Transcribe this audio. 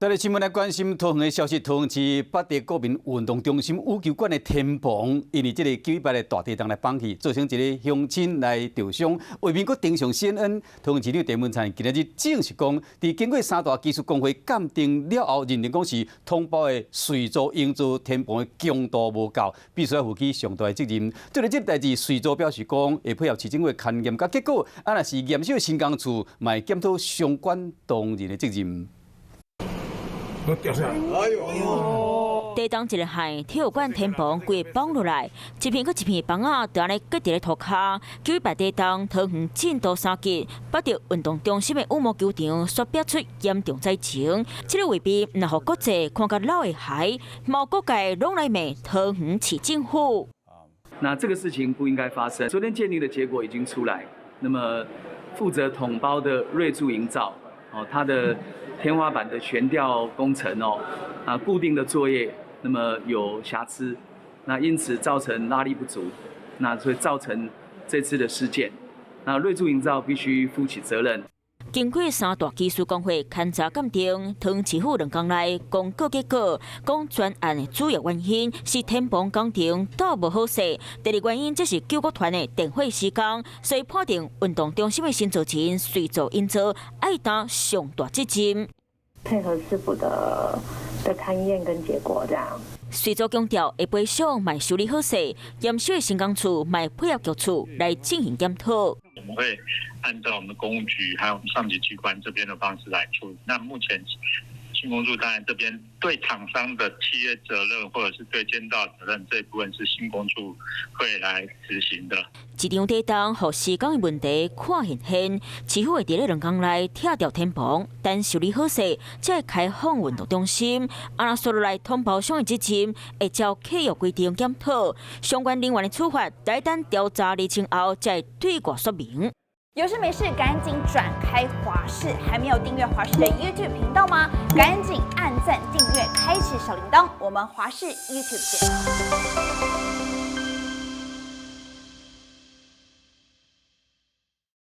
再来新闻来关心桃园的消息，桃园市北地国民运动中心羽球馆的天棚，因为这个9·18的大地震来放弃，造成一个乡亲来受伤。为免阁登上 CNN， 桃园市长陈文灿今日证实讲，伫经过三大技术工会鉴定了后，认定讲是通报的随租营造天棚的强度无够，必须要负起上大的责任。对了，这代志随租表示讲，会配合市政府勘验甲结果，啊，若是验收新工处，嘛会检讨相关当人的责任。 我掉下来！哎呦！地动一个海，体育馆天棚规绑落来，一片搁一片房仔就安尼搁伫咧涂骹。9·18地动，桃园震度3级，北投运动中心的羽毛球场所表出严重灾情。这个位置若互国际看到老的海，毛各界拢来骂桃园市政府。那这个事情不应该发生。昨天鉴定的结果已经出来，那么负责统包的瑞筑营造，它的 天花板的悬吊工程固定的作业，那么有瑕疵，那因此造成拉力不足，那所以造成这次的事件，那瑞筑营造必须负起责任。 经过三大技术工会勘查鉴定，桃园市府2天内公告结果，讲专案的主要原因是天棚工程倒无好势，第二原因则是救国团的电火施工，所以判定运动中心的新造钱随造因造，爱担上大责任。配合师傅的勘验跟结果这样。 随做强调，会赔偿卖修理好势，验收的新工处卖配合局处来进行检讨。我们会按照我们的公务局还有我们上级机关这边的方式来处理。那目前新工处当然这边对厂商的契约责任或者是对监造责任这一部分是新工处会来执行的。一场地动，互施工的问题看现现，市府会伫咧2天内拆掉天棚，等修理好势，才会开放运动中心。若所落来通报商的责任，会照契约规定检讨相关人员的处罚，待等调查厘清后，才会对外说明。 有事没事赶紧转开华视，还没有订阅华视的 YouTube 频道吗？赶紧按赞、订阅、开启小铃铛，我们华视 YouTube 见。